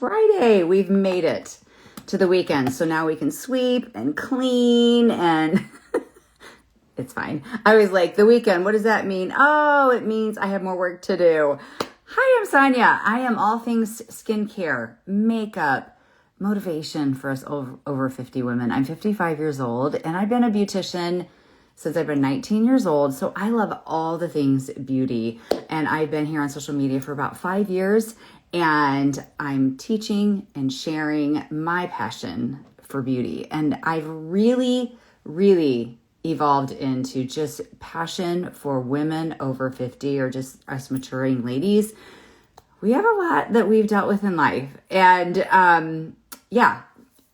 Friday. We've made it to the weekend. So now we can sweep and clean and it's fine. I was like, the weekend, what does that mean? Oh, it means I have more work to do. Hi, I'm Sonia. I am all things skincare, makeup, motivation for us over 50 women. I'm 55 years old and I've been a beautician since I've been 19 years old. So I love all the things beauty. And I've been here on social media for about 5 years. And I'm teaching and sharing my passion for beauty. And I've really, really evolved into just passion for women over 50 or just us maturing ladies. We have a lot that we've dealt with in life. And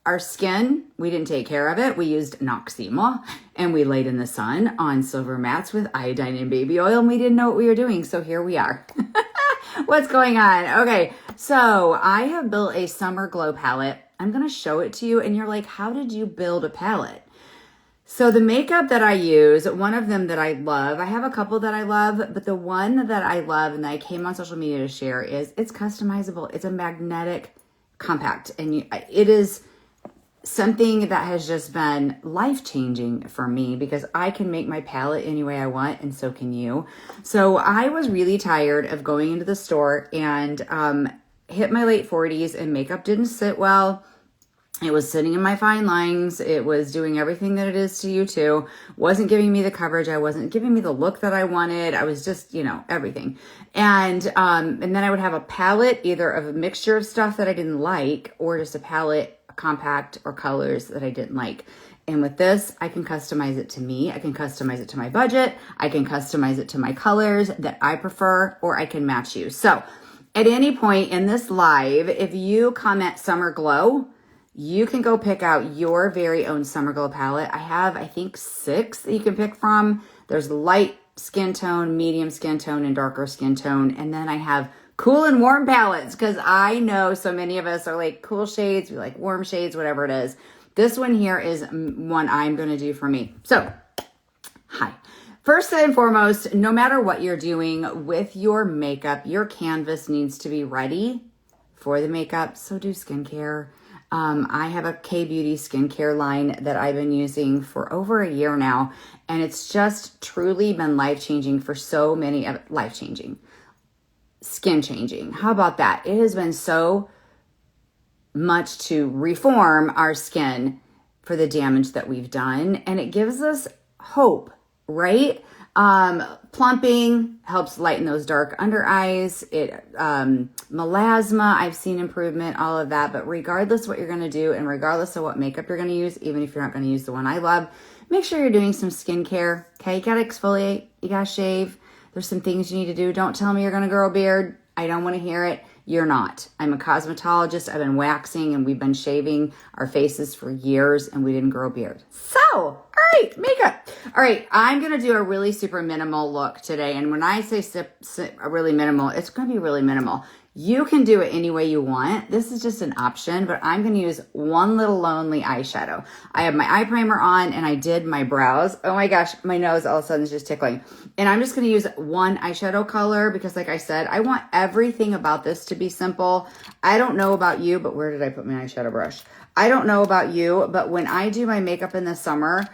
our skin, we didn't take care of it. We used Noxema and we laid in the sun on silver mats with iodine and baby oil, and we didn't know what we were doing. So here we are. What's going on? Okay, so I have built a summer glow palette. I'm going to show it to you and you're like, how did you build a palette? So the makeup that I use, one of them that I love, I have a couple that I love, but the one that I love and that I came on social media to share is it's customizable. It's a magnetic compact, and it is something that has just been life-changing for me because I can make my palette any way I want, and so can you. So I was really tired of going into the store and hit my late 40s and makeup didn't sit well. It was sitting in my fine lines. It was doing everything that it is to you too. Wasn't giving me the coverage. I wasn't giving me the look that I wanted. I was just, everything. And then I would have a palette, either of a mixture of stuff that I didn't like or just a palette, a compact, or colors that I didn't like. And with this, I can customize it to me. I can customize it to my budget. I can customize it to my colors that I prefer, or I can match you. So at any point in this live, if you comment Summer Glow, you can go pick out your very own Summer Glow palette. I have, I think, 6 that you can pick from. There's light skin tone, medium skin tone, and darker skin tone. And then I have cool and warm palettes because I know so many of us are like cool shades, we like warm shades, whatever it is. This one here is one I'm going to do for me. So, hi. First and foremost, no matter what you're doing with your makeup, your canvas needs to be ready for the makeup. So do skincare. I have a kbeauty skincare line that I've been using for over a year now, and it's just truly been life-changing for so many, life-changing, skin-changing. How about that? It has been so much to reform our skin for the damage that we've done, and it gives us hope, right? Plumping helps lighten those dark under eyes. Melasma, I've seen improvement, all of that. But regardless what you're going to do and regardless of what makeup you're going to use, even if you're not going to use the one I love, make sure you're doing some skincare. Okay, you got to exfoliate. You got to shave. There's some things you need to do. Don't tell me you're going to grow a beard. I don't want to hear it. You're not. I'm a cosmetologist. I've been waxing and we've been shaving our faces for years and we didn't grow a beard. So, all right, makeup. All right, I'm going to do a really super minimal look today. And when I say really minimal, it's going to be really minimal. You can do it any way you want. This is just an option, but I'm going to use one little lonely eyeshadow. I have my eye primer on and I did my brows. Oh my gosh, my nose all of a sudden is just tickling. And I'm just going to use one eyeshadow color because like I said, I want everything about this to be simple. I don't know about you, but where did I put my eyeshadow brush? I don't know about you, but when I do my makeup in the summer,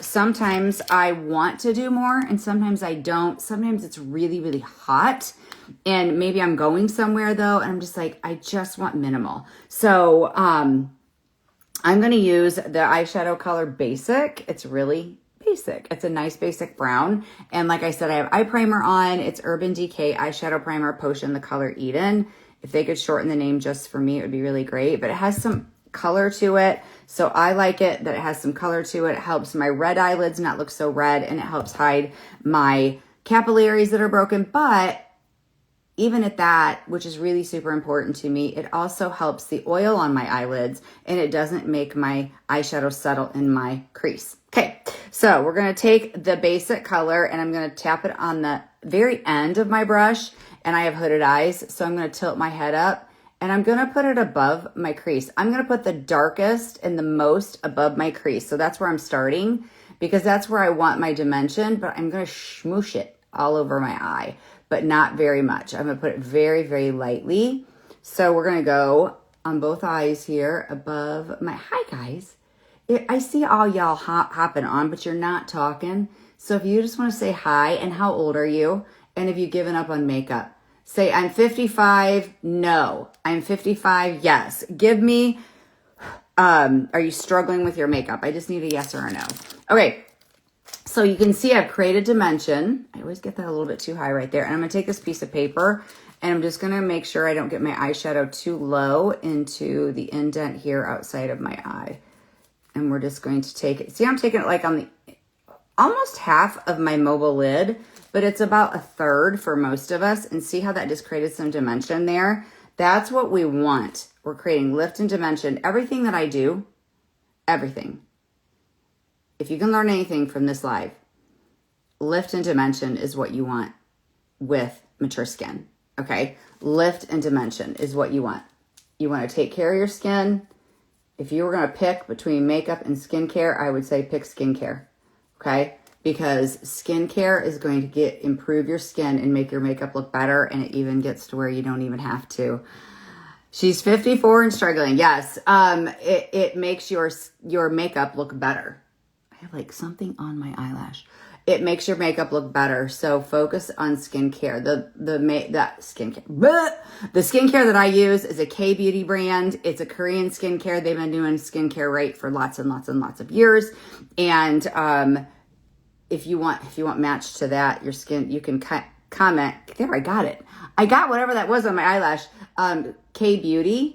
sometimes I want to do more and sometimes I don't. Sometimes it's really, really hot. And maybe I'm going somewhere though, and I'm just like, I just want minimal. So I'm going to use the eyeshadow color Basic. It's really basic. It's a nice basic brown. And like I said, I have eye primer on. It's Urban Decay eyeshadow primer potion, the color Eden. If they could shorten the name just for me, it would be really great. But it has some color to it. So I like it that it has some color to it. It helps my red eyelids not look so red, and it helps hide my capillaries that are broken. But even at that, which is really super important to me, it also helps the oil on my eyelids and it doesn't make my eyeshadow settle in my crease. Okay, so we're going to take the basic color and I'm going to tap it on the very end of my brush, and I have hooded eyes, so I'm going to tilt my head up and I'm going to put it above my crease. I'm going to put the darkest and the most above my crease. So that's where I'm starting because that's where I want my dimension, but I'm going to smoosh it all over my eye, but not very much. I'm going to put it very, very lightly So we're going to go on both eyes here above my, hi guys. I see all y'all hopping on, but you're not talking. So if you just want to say hi and how old are you? And have you given up on makeup? Say, I'm 55. No. I'm 55. Yes. Give me, are you struggling with your makeup? I just need a yes or a no. Okay. So you can see I've created dimension. I always get that a little bit too high right there. And I'm going to take this piece of paper and I'm just going to make sure I don't get my eyeshadow too low into the indent here outside of my eye. And we're just going to take it. See, I'm taking it like on the almost half of my mobile lid, but it's about a third for most of us. And see how that just created some dimension there? That's what we want. We're creating lift and dimension. Everything that I do, everything. If you can learn anything from this live, lift and dimension is what you want with mature skin, okay? Lift and dimension is what you want. You want to take care of your skin. If you were going to pick between makeup and skincare, I would say pick skincare, okay? Because skincare is going to improve your skin and make your makeup look better, and it even gets to where you don't even have to. She's 54 and struggling. Yes, it makes your makeup look better. I have like something on my eyelash. It makes your makeup look better. So focus on skincare. The skincare that I use is a kbeauty brand. It's a Korean skincare. They've been doing skincare right for lots and lots and lots of years. And if you want match to that, your skin, you can comment. There, I got it. I got whatever that was on my eyelash. kbeauty.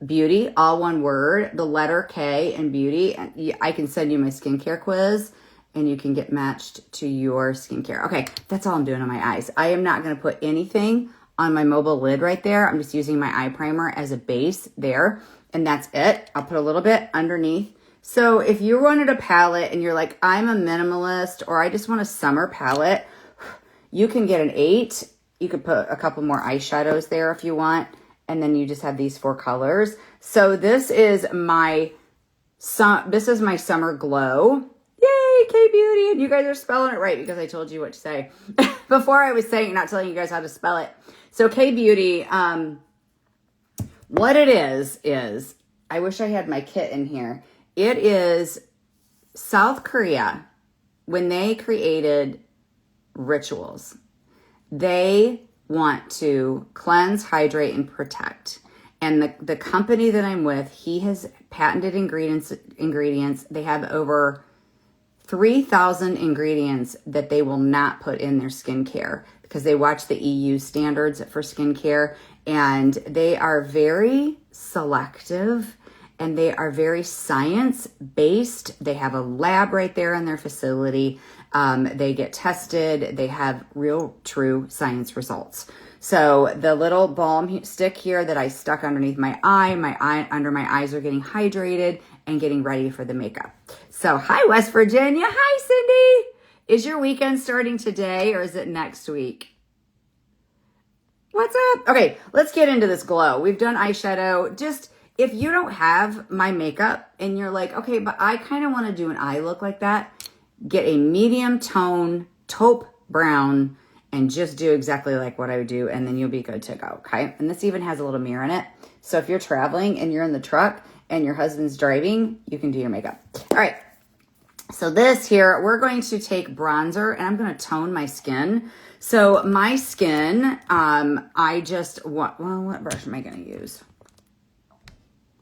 Beauty, all one word, the letter K and beauty. And I can send you my skincare quiz and you can get matched to your skincare. Okay, that's all I'm doing on my eyes. I am not going to put anything on my mobile lid right there. I'm just using my eye primer as a base there. And that's it. I'll put a little bit underneath. So if you wanted a palette and you're like, I'm a minimalist or I just want a summer palette, you can get an 8. You could put a couple more eyeshadows there if you want. And then you just have these 4 colors. So this is my summer glow. Yay, kbeauty. And you guys are spelling it right because I told you what to say. Before I was saying, not telling you guys how to spell it. So kbeauty, what it is, I wish I had my kit in here. It is South Korea. When they created rituals, they want to cleanse, hydrate, and protect. And the company that I'm with, he has patented ingredients. They have over 3,000 ingredients that they will not put in their skincare because they watch the EU standards for skincare, and they are very selective and they are very science-based. They have a lab right there in their facility. They get tested. They have real, true science results. So the little balm stick here that I stuck underneath my eye, under my eyes are getting hydrated and getting ready for the makeup. So hi, West Virginia. Hi, Cindy. Is your weekend starting today or is it next week? What's up? Okay, let's get into this glow. We've done eyeshadow. Just if you don't have my makeup and you're like, okay, but I kind of want to do an eye look like that, get a medium tone taupe brown and just do exactly like what I would do, and then you'll be good to go, okay? And this even has a little mirror in it. So if you're traveling and you're in the truck and your husband's driving, you can do your makeup. All right. So this here, we're going to take bronzer and I'm going to tone my skin. So my skin, I just want, well, what brush am I going to use?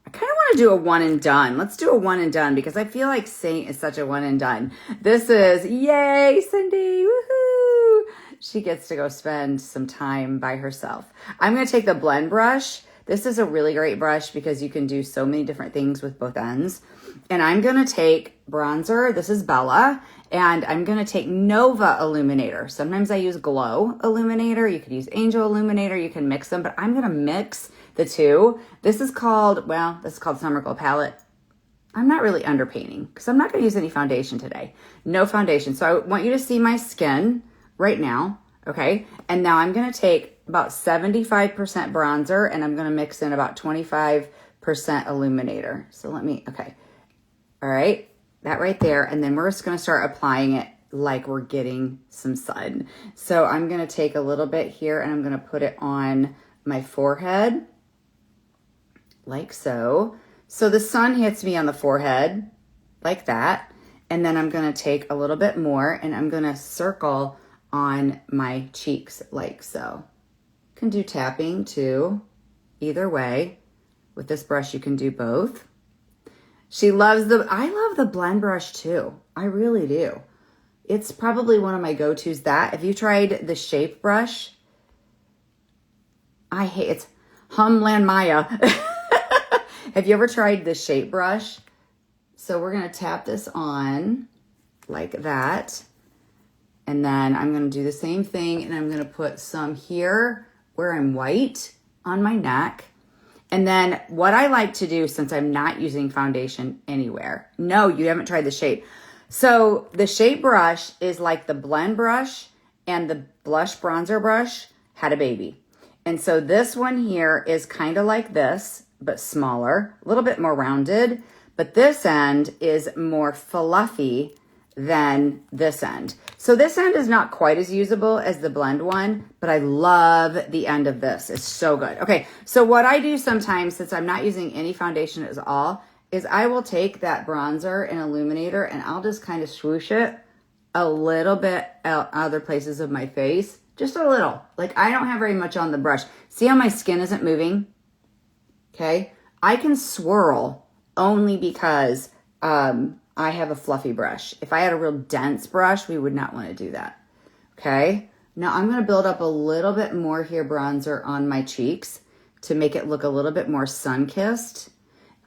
I kind of want to do a one and done. Let's do a one and done because I feel like Saint is such a one and done. This is, yay, Cindy, woohoo. She gets to go spend some time by herself. I'm going to take the blend brush. This is a really great brush because you can do so many different things with both ends. And I'm going to take bronzer. This is Bella. And I'm going to take Nova Illuminator. Sometimes I use Glow Illuminator. You could use Angel Illuminator. You can mix them. But I'm going to mix the two. This is called Summer Glow Palette. I'm not really underpainting because I'm not going to use any foundation today. No foundation. So I want you to see my skin right now. Okay. And now I'm going to take about 75% bronzer and I'm going to mix in about 25% illuminator. So okay. All right. That right there. And then we're just going to start applying it like we're getting some sun. So I'm going to take a little bit here and I'm going to put it on my forehead, like so. So the sun hits me on the forehead, like that. And then I'm going to take a little bit more and I'm going to circle on my cheeks, like so. You can do tapping too, either way. With this brush, you can do both. I love the blend brush too. I really do. It's probably one of my go-tos. If you tried the shape brush, it's Humland Maya. Have you ever tried the shape brush? So we're going to tap this on like that. And then I'm going to do the same thing. And I'm going to put some here where I'm white on my neck. And then what I like to do, since I'm not using foundation anywhere. No, you haven't tried the shape. So the shape brush is like the blend brush and the blush bronzer brush had a baby. And so this one here is kind of like this, but smaller, a little bit more rounded. But this end is more fluffy than this end. So this end is not quite as usable as the blend one, but I love the end of this. It's so good. Okay, so what I do sometimes, since I'm not using any foundation at all, is I will take that bronzer and illuminator and I'll just kind of swoosh it a little bit out other places of my face. Just a little. Like, I don't have very much on the brush. See how my skin isn't moving? Okay. I can swirl only because I have a fluffy brush. If I had a real dense brush, we would not want to do that. Okay. Now I'm going to build up a little bit more here bronzer on my cheeks to make it look a little bit more sun-kissed.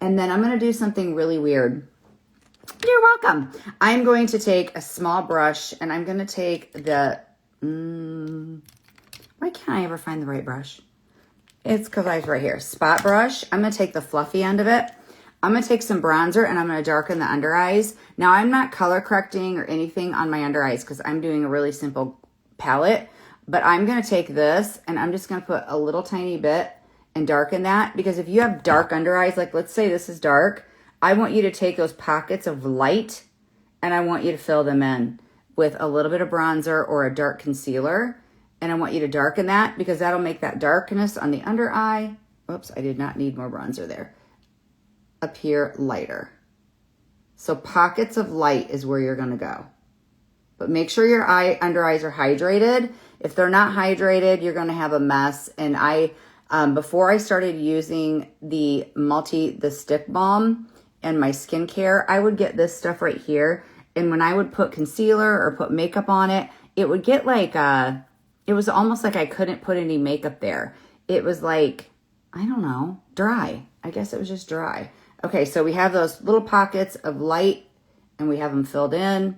And then I'm going to do something really weird. You're welcome. I'm going to take a small brush and I'm going to take the, why can't I ever find the right brush? It's because I was right here. Spot brush. I'm going to take the fluffy end of it. I'm going to take some bronzer and I'm going to darken the under eyes. Now I'm not color correcting or anything on my under eyes because I'm doing a really simple palette, but I'm going to take this and I'm just going to put a little tiny bit and darken that, because if you have dark under eyes, like let's say this is dark, I want you to take those pockets of light and I want you to fill them in with a little bit of bronzer or a dark concealer. And I want you to darken that because that'll make that darkness on the under eye. Oops, I did not need more bronzer there. Appear lighter. So pockets of light is where you're going to go. But make sure your under eyes are hydrated. If they're not hydrated, you're going to have a mess. And before I started using the stick balm and my skincare, I would get this stuff right here. And when I would put concealer or put makeup on it, it would get like, it was almost like I couldn't put any makeup there. It was like, I don't know, dry. I guess it was just dry. Okay, so we have those little pockets of light and we have them filled in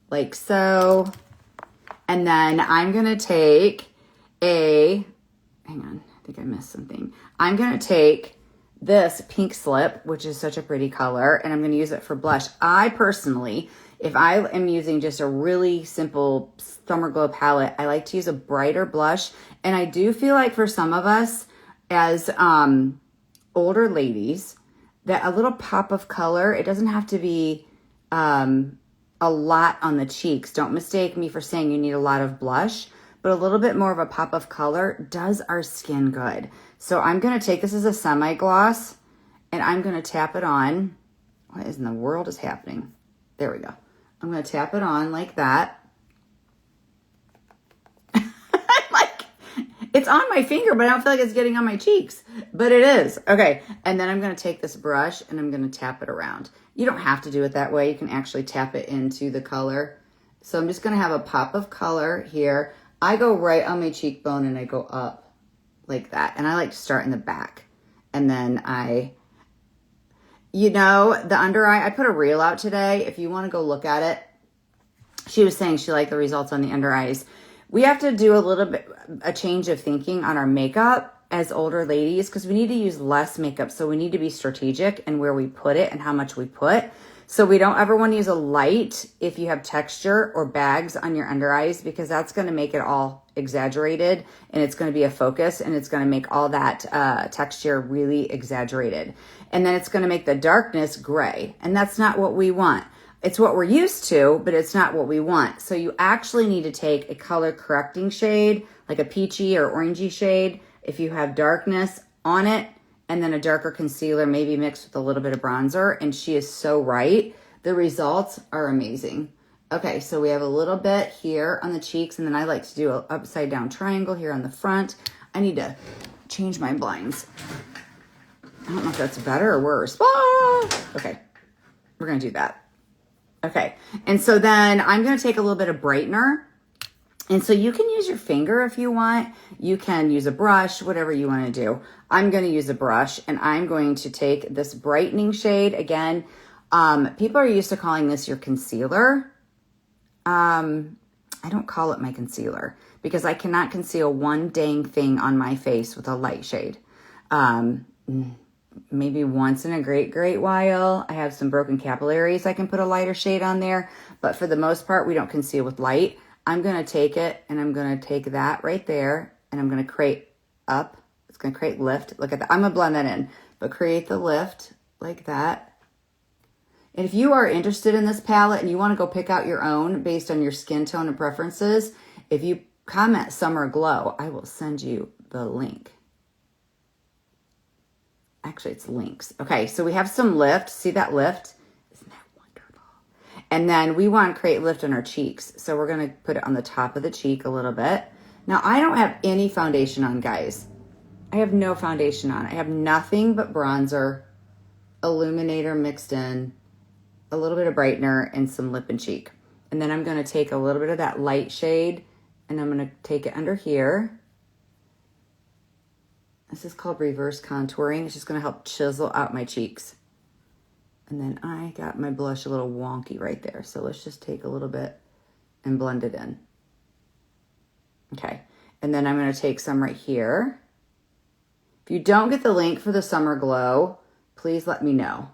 like so. And then I'm going to take hang on, I think I missed something. I'm going to take this pink slip, which is such a pretty color, and I'm going to use it for blush. I personally, if I am using just a really simple Summer Glow palette, I like to use a brighter blush. And I do feel like for some of us as older ladies, that a little pop of color, it doesn't have to be a lot on the cheeks. Don't mistake me for saying you need a lot of blush, but a little bit more of a pop of color does our skin good. So I'm going to take this as a semi-gloss and I'm going to tap it on. What in the world is happening? There we go. I'm going to tap it on like that. It's on my finger, but I don't feel like it's getting on my cheeks. But it is. Okay. And then I'm going to take this brush and I'm going to tap it around. You don't have to do it that way. You can actually tap it into the color. So I'm just going to have a pop of color here. I go right on my cheekbone and I go up like that. And I like to start in the back. And then the under eye, I put a reel out today. If you want to go look at it, she was saying she liked the results on the under eyes. We have to do a change of thinking on our makeup as older ladies because we need to use less makeup. So we need to be strategic in where we put it and how much we put. So we don't ever want to use a light if you have texture or bags on your under eyes because that's going to make it all exaggerated and it's going to be a focus and it's going to make all that texture really exaggerated. And then it's going to make the darkness gray. And that's not what we want. It's what we're used to, but it's not what we want. So you actually need to take a color correcting shade, like a peachy or orangey shade. if you have darkness on it and then a darker concealer, maybe mixed with a little bit of bronzer, and she is so right. The results are amazing. Okay, so we have a little bit here on the cheeks, and then I like to do an upside down triangle here on the front. I need to change my blinds. I don't know if that's better or worse. Ah! Okay, we're going to do that. Okay, and so then I'm going to take a little bit of brightener. And so you can use your finger if you want. You can use a brush, whatever you want to do. I'm going to use a brush, and I'm going to take this brightening shade. Again, people are used to calling this your concealer. I don't call it my concealer because I cannot conceal one dang thing on my face with a light shade. Maybe once in a great while, I have some broken capillaries. I can put a lighter shade on there, but for the most part, we don't conceal with light. I'm going to take it and I'm going to take that right there and I'm going to create up. It's going to create lift. Look at that. I'm going to blend that in, but create the lift like that. And if you are interested in this palette and you want to go pick out your own based on your skin tone and preferences, if you comment Summer Glow, I will send you the link. Actually, it's links. Okay, so we have some lift. See that lift? Isn't that wonderful? And then we want to create lift on our cheeks. So we're going to put it on the top of the cheek a little bit. Now, I don't have any foundation on, guys. I have no foundation on. I have nothing but bronzer, illuminator mixed in, a little bit of brightener, and some lip and cheek. And then I'm going to take a little bit of that light shade, and I'm going to take it under here. This is called reverse contouring. It's just going to help chisel out my cheeks. And then I got my blush a little wonky right there. So let's just take a little bit and blend it in. Okay. And then I'm going to take some right here. If you don't get the link for the Summer Glow, please let me know.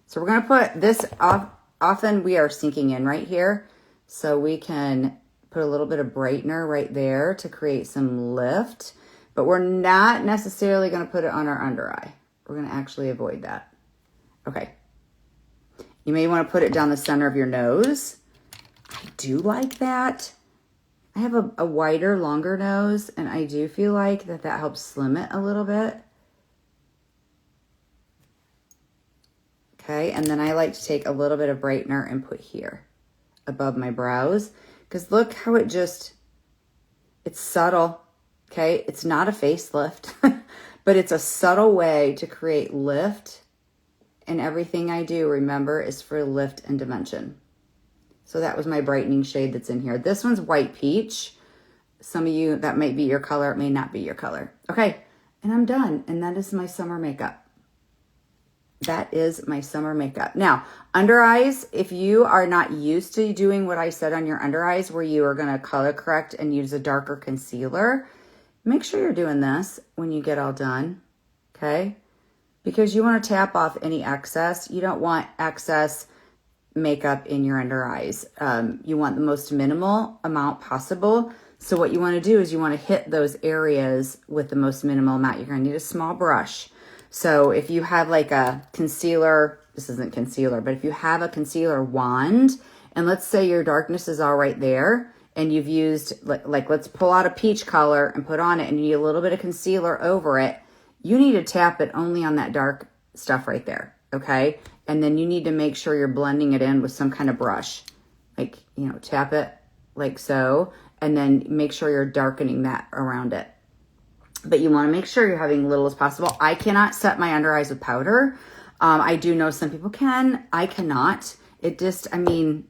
So we're going to put this off. Often we are sinking in right here. So we can put a little bit of brightener right there to create some lift. But we're not necessarily going to put it on our under eye. We're going to actually avoid that. Okay. You may want to put it down the center of your nose. I do like that. I have a wider, longer nose, and I do feel like that helps slim it a little bit. Okay, and then I like to take a little bit of brightener and put here above my brows. Because look how it's subtle. Okay, it's not a facelift, but it's a subtle way to create lift. And everything I do, remember, is for lift and dimension. So that was my brightening shade that's in here. This one's white peach. Some of you, that might be your color. It may not be your color. Okay, and I'm done. And that is my summer makeup. That is my summer makeup. Now, under eyes, if you are not used to doing what I said on your under eyes, where you are going to color correct and use a darker concealer, make sure you're doing this when you get all done, okay? Because you want to tap off any excess. You don't want excess makeup in your under eyes. You want the most minimal amount possible. So what you want to do is you want to hit those areas with the most minimal amount. You're going to need a small brush. So if you have like a concealer, this isn't concealer, but if you have a concealer wand, and let's say your darkness is all right there, and you've used, like let's pull out a peach color and put on it, and you need a little bit of concealer over it, you need to tap it only on that dark stuff right there, okay? And then you need to make sure you're blending it in with some kind of brush. Like, you know, tap it like so, and then make sure you're darkening that around it. But you want to make sure you're having little as possible. I cannot set my under eyes with powder. I do know some people can. I cannot. It just, I mean,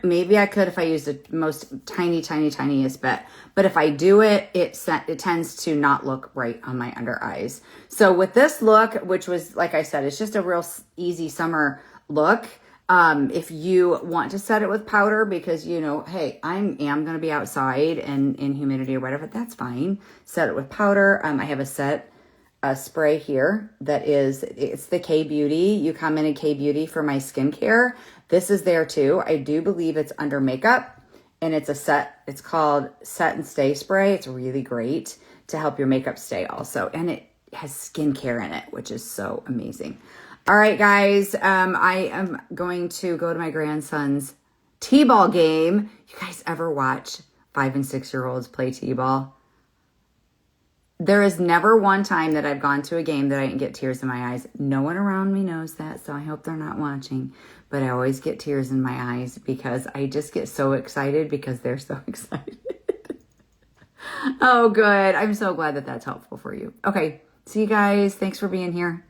maybe I could if I used the most tiniest bit. But if I do it, it tends to not look right on my under eyes. So with this look, which was, like I said, it's just a real easy summer look. If you want to set it with powder because, you know, hey, I am going to be outside and in humidity or whatever, that's fine. Set it with powder. I have a spray here that it's the kbeauty. You commented kbeauty for my skincare. This is there too. I do believe it's under makeup and it's called Set and Stay Spray. It's really great to help your makeup stay also. And it has skincare in it, which is so amazing. All right, guys, I am going to go to my grandson's t-ball game. You guys ever watch 5- and 6-year-olds play t-ball? There is never one time that I've gone to a game that I didn't get tears in my eyes. No one around me knows that, so I hope they're not watching. But I always get tears in my eyes because I just get so excited because they're so excited. Oh, good. I'm so glad that that's helpful for you. Okay. See you guys. Thanks for being here.